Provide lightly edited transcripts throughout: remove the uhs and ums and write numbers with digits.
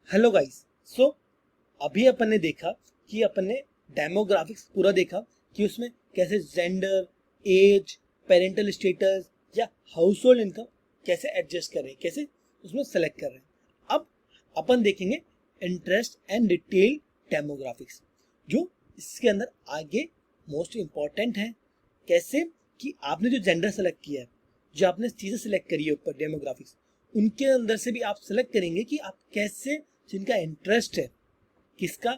Hello guys. सो अभी अपन ने देखा कि अपन ने डेमोग्राफिक्स पूरा देखा कि उसमें कैसे जेंडर, एज, पेरेंटल स्टेटस या हाउस होल्ड इनकम कैसे एडजस्ट कर रहे हैं, कैसे उसमें सेलेक्ट कर रहे हैं। अब अपन देखेंगे इंटरेस्ट एंड डिटेल डेमोग्राफिक्स, जो इसके अंदर आगे मोस्ट इंपॉर्टेंट है। कैसे कि आपने जो जेंडर सेलेक्ट किया है, जो आपने चीजें सेलेक्ट करी है ऊपर डेमोग्राफिक्स, उनके अंदर से भी आप सेलेक्ट करेंगे कि आप कैसे, जिनका इंटरेस्ट है, किसका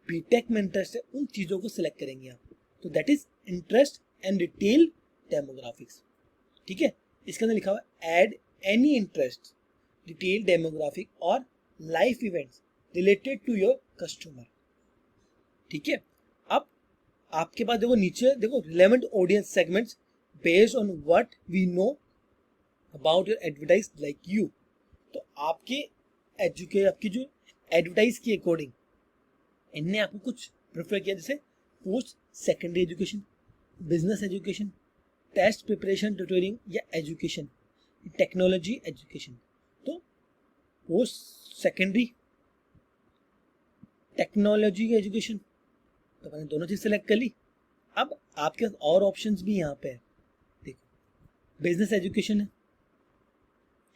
बीटेक में इंटरेस्ट है, उन चीजों को सिलेक्ट करेंगे आप। तो that is interest and detail demographics. ठीक है, इसके अंदर लिखा हुआ है ad any interest, detail demographic और life events related to your customer. ठीक है, अब आपके पास देखो नीचे देखो relevant audience segments based on what we know about your advertise like you. तो आपके आपकी जो एडवर्टाइज के अकॉर्डिंग इनने आपको कुछ प्रेफर किया, जैसे post secondary education, business education, test preparation tutoring या एजुकेशन, टेक्नोलॉजी एजुकेशन। तो पोस्ट सेकेंडरी टेक्नोलॉजी एजुकेशन, तो मैंने दोनों चीज सेलेक्ट कर ली। अब आपके पास और ऑप्शंस भी यहाँ पे है। देखो बिजनेस एजुकेशन है,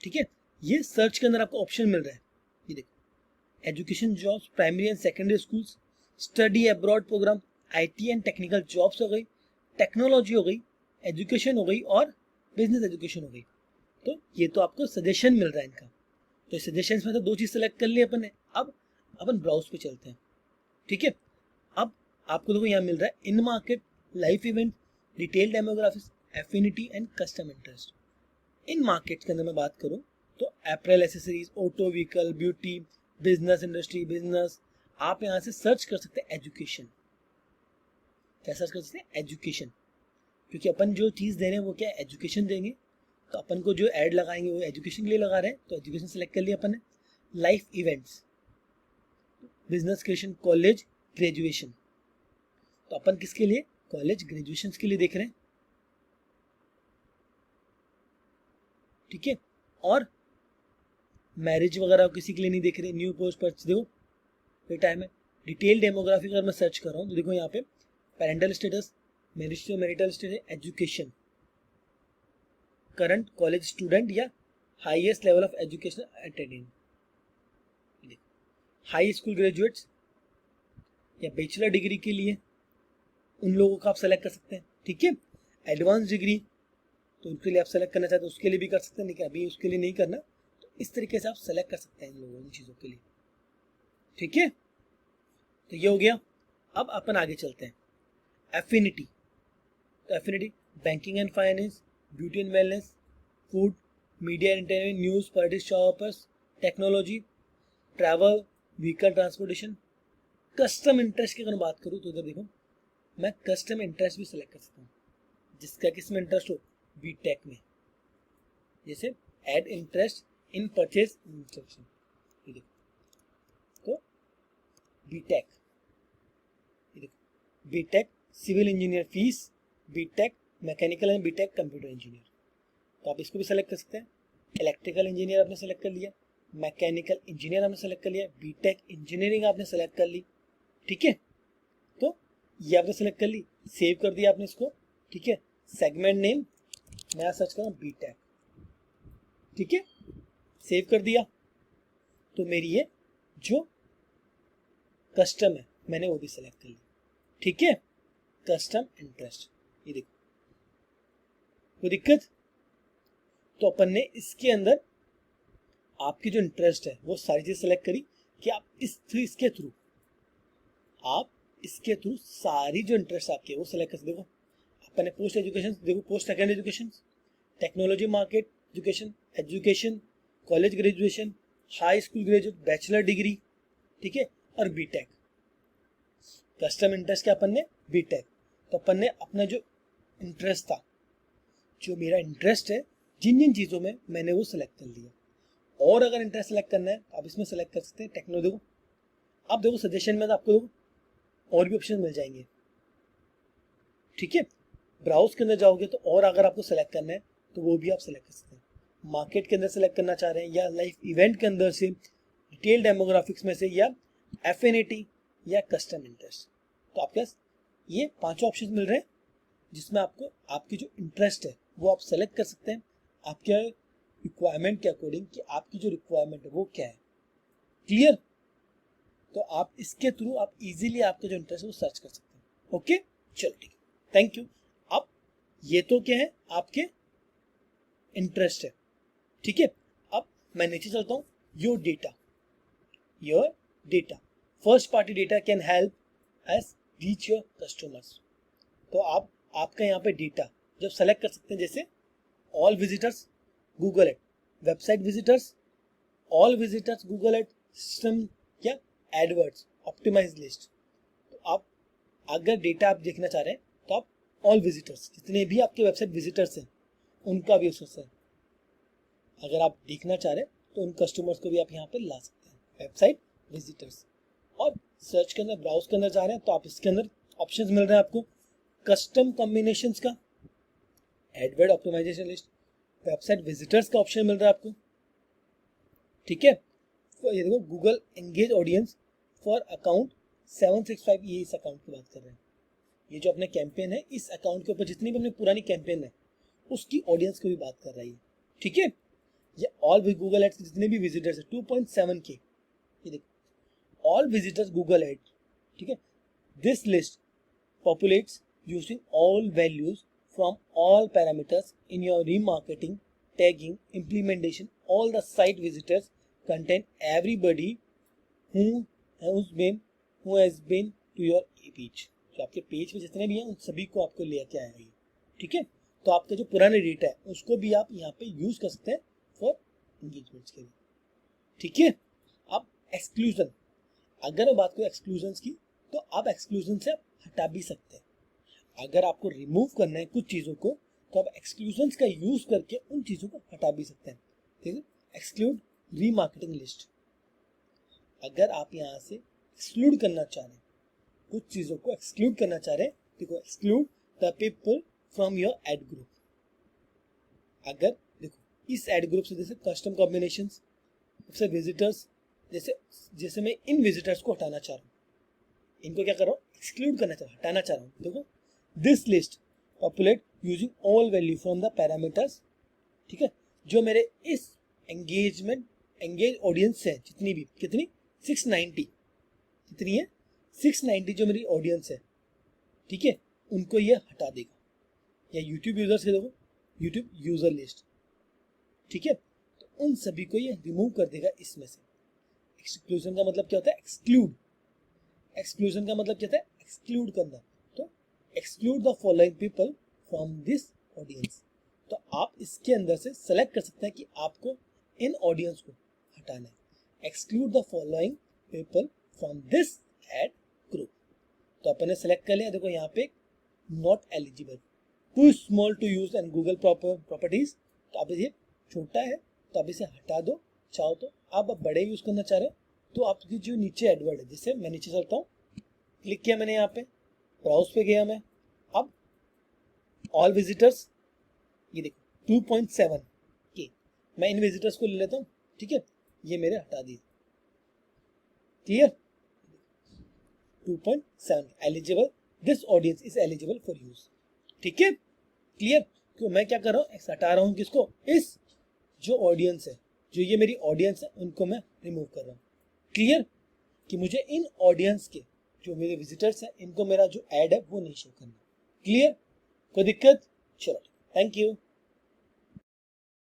ठीक है, ये सर्च के अंदर आपको ऑप्शन मिल रहा है। ये देखो education jobs, primary and secondary schools, study abroad programme, IT and technical jobs हो गई, टेक्नोलॉजी हो गई, एजुकेशन हो गई और बिजनेस एजुकेशन हो गई। तो ये तो आपको सजेशन मिल रहा है इनका। तो सजेशन में तो दो चीज सेलेक्ट कर ली अपन ने। अब अपन ब्राउज पे चलते हैं। ठीक है, अब आपको देखो यहाँ मिल रहा है in market, life event, detail demographics, affinity and custom interest. In market के अंदर मैं बात करूं तो apparel accessories, auto vehicle, beauty, business industry, business. आप यहां से सर्च कर सकते हैं एजुकेशन। क्या सर्च कर सकते हैं? एजुकेशन, क्योंकि अपन जो चीज दे रहे हैं वो क्या है, एजुकेशन देंगे। तो अपन को जो एड लगाएंगे वो एजुकेशन के लिए लगा रहे हैं, तो एजुकेशन सेलेक्ट कर लिया अपन ने। Life events, business creation, college graduation, तो अपन किसके लिए, कॉलेज ग्रेजुएशन के लिए देख रहे हैं। ठीक है, और मैरिज वगैरह किसी के लिए नहीं देख रहे। न्यू पोस्ट पर देखो ये टाइम है। डिटेल डेमोग्राफी अगर मैं सर्च कर रहा हूँ तो देखो यहाँ पे parental status, marital status, education, current college student या highest level of education attending, high school graduates या बैचलर डिग्री के लिए उन लोगों को आप सेलेक्ट कर सकते हैं। ठीक है, एडवांस डिग्री तो उनके लिए आप सेलेक्ट करना चाहते हैं उसके लिए भी कर सकते हैं, लेकिन अभी उसके लिए नहीं करना। तो इस तरीके से आप सेलेक्ट कर सकते हैं इन लोगों इन चीज़ों के लिए। ठीक है, तो ये हो गया। अब अपन आगे चलते हैं एफिनिटी। तो affinity banking and finance, beauty and wellness, food, media and entertainment, news, politics, shoppers, technology, travel, vehicle transportation. Custom interest की अगर बात करूँ तो इधर देखो मैं कस्टम इंटरेस्ट भी सेलेक्ट कर सकता हूँ, जिसका किसमें इंटरेस्ट हो, बीटेक में। जैसे ad interest in purchase instruction, तो BTech, BTech civil engineer fees, BTech mechanical and BTech computer engineer, तो आप इसको भी सेलेक्ट कर सकते हैं। इलेक्ट्रिकल इंजीनियर आपने सेलेक्ट कर लिया, मैकेनिकल इंजीनियर आपने सेलेक्ट कर लिया, बीटेक इंजीनियरिंग आपने सेलेक्ट कर ली। ठीक है, तो ये आपने सेलेक्ट कर ली, सेव कर दिया आपने इसको। ठीक है, सेगमेंट नेम मैं सर्च कर रहा हूँ बीटेक। ठीक है, सेव कर दिया। तो मेरी ये जो कस्टम है मैंने वो भी सेलेक्ट कर ली। ठीक है, कस्टम इंटरेस्ट, ये देखो कोई दिक्कत। तो अपन ने इसके अंदर आपकी जो इंटरेस्ट है वो सारी चीज सेलेक्ट करी कि आप इसके थ्रू सारी जो इंटरेस्ट आपकी है वो सेलेक्ट कर सकते। देखो अपन ने पोस्ट एजुकेशन, देखो post secondary education, technology market education, education, college graduation, high school graduate, bachelor degree, ठीक है, और बीटेक। कस्टम इंटरेस्ट क्या अपन ने, बीटेक। तो अपन ने अपना जो इंटरेस्ट था, जो मेरा इंटरेस्ट है जिन जिन चीज़ों में, मैंने वो सेलेक्ट कर लिया। और अगर इंटरेस्ट सेलेक्ट करना है तो आप इसमें सेलेक्ट कर सकते हैं टेक्नोलॉजी को। अब देखो सजेशन में तो आपको देखो और भी ऑप्शन मिल जाएंगे। ठीक है, ब्राउज के अंदर जाओगे तो और अगर आपको सेलेक्ट करना है तो वो भी आप सेलेक्ट कर सकते हैं। मार्केट के अंदर सेलेक्ट करना चाह रहे हैं या लाइफ इवेंट के अंदर से डिटेल डेमोग्राफिक्स में से, या एफिनिटी, या कस्टम इंटरेस्ट। तो आपके पास ये पांचों ऑप्शन मिल रहे हैं जिसमें आपको आपकी जो इंटरेस्ट है वो आप सेलेक्ट कर सकते हैं आपके रिक्वायरमेंट के अकॉर्डिंग, कि आपकी जो रिक्वायरमेंट है वो क्या है। क्लियर? तो आप इसके थ्रू आप इजीली आपका जो इंटरेस्ट है वो सर्च कर सकते हैं। ओके, चलो ठीक है, थैंक यू। अब ये तो क्या है, आपके इंटरेस्ट है, ठीक है। अब मैं नीचे चलता हूँ। Your data first party data can help S reach your customers. तो आप आपका यहाँ पे डेटा जब सेलेक्ट कर सकते हैं, जैसे all visitors Google ad, website visitors all visitors Google ad, system या एडवर्ड्स ऑप्टिमाइज लिस्ट। तो आप अगर डेटा आप देखना चाह रहे हैं तो आप ऑल विजिटर्स, जितने भी आपके वेबसाइट विजिटर्स हैं उनका भी यूज है। अगर आप देखना चाह रहे हैं तो उन कस्टमर्स को भी आप यहाँ पे ला सकते हैं, वेबसाइट विजिटर्स। और सर्च के अंदर, ब्राउज के अंदर जा रहे हैं तो आप इसके अंदर ऑप्शंस मिल रहे हैं आपको, कस्टम कॉम्बिनेशंस का, AdWords optimisation list, website visitors का ऑप्शन मिल रहा है आपको, ठीक है। तो ये देखो, Google engage audience for account 765, ये इस अकाउंट की बात कर रहे हैं। ये जो अपने कैंपेन है, इस अकाउंट के ऊपर जितनी भी अपनी पुरानी कैंपेन है उसकी ऑडियंस की भी बात कर रही है, ठीक है। ये ऑल गूगल एड्स के जितने भी विजिटर्स है 2.7 के, ये देखो ऑल विजिटर्स गूगल एड, ठीक है। This list populates using all values from all parameters in your remarketing, tagging, implementation. All the site visitors contain everybody who has been to your page. तो आपके page पे जितने भी हैं उन सभी को आपको लेके आएगा ये, ठीक है। तो आपका जो पुराना डेटा है उसको भी आप यहाँ पे यूज कर सकते हैं फॉर एंगेजमेंट्स के लिए, ठीक है। अब एक्सक्लूजन, अगर मैं बात करूँ एक्सक्लूजन की, तो आप एक्सक्लूजन से हटा भी सकते हैं। अगर आपको रिमूव करना है कुछ चीजों को तो आप एक्सक्लूजन्स का यूज करके उन चीजों को हटा भी सकते हैं, ठीक है। एक्सक्लूड रीमार्केटिंग लिस्ट, अगर आप यहाँ से एक्सक्लूड करना चाह रहे हैं, कुछ चीजों को एक्सक्लूड करना चाह रहे हैं, देखो exclude the people from your ad group. अगर देखो इस एड ग्रुप से, जैसे कस्टम कॉम्बिनेशंस, जैसे विजिटर्स, जैसे मैं इन विजिटर्स को हटाना चाह रहा हूँ, इनको क्या कर रहा हूँ, एक्सक्लूड करना चाह रहा हूँ, हटाना चाह रहा हूँ। देखो this list populate using all value from the parameters, ठीक है। जो मेरे इस एंगेज ऑडियंस है, जितनी भी, कितनी 690, कितनी है 690 जो मेरी ऑडियंस है, ठीक है, उनको ये हटा देगा। या यूट्यूब यूजर्स के देखो, यूट्यूब यूजर लिस्ट, ठीक है, तो उन सभी को ये रिमूव कर देगा इसमें से। एक्सक्लूजन का मतलब क्या होता है, एक्सक्लूड। एक्सक्लूजन का मतलब क्या होता है, एक्सक्लूड करना। तो exclude the following people from this audience. तो आप इसके अंदर से सेलेक्ट कर सकते हैं कि आपको इन ऑडियंस को हटाना है। Exclude the following people from this ad group. तो अपन ने सेलेक्ट कर लिया, देखो यहाँ पे not eligible, too small to use and Google properties. तो आप ये छोटा है तो आप इसे हटा दो, चाहो तो आप बड़े यूज करना चाह रहे हो तो आपकी जो नीचे एडवर्ड है, जैसे मैं नीचे चलता हूँ, क्लिक किया मैंने, यहाँ पे ब्राउज पे गया मैं, अब ऑल विजिटर्स, ये देखो 2.7 के, मैं इन विजिटर्स को ले लेता हूँ, ठीक है, ये मेरे हटा दिए, clear. 2.7 eligible, this audience is eligible for use, ठीक है, क्लियर। तो मैं क्या कर रहा हूँ, हटा रहा हूँ किसको, इस जो ऑडियंस है, जो ये मेरी ऑडियंस है, उनको मैं रिमूव कर रहा हूँ, क्लियर, कि मुझे इन ऑडियंस के जो मेरे विजिटर्स हैं, इनको मेरा जो ऐड है वो नहीं शो करना, क्लियर, कोई दिक्कत, चलो थैंक यू।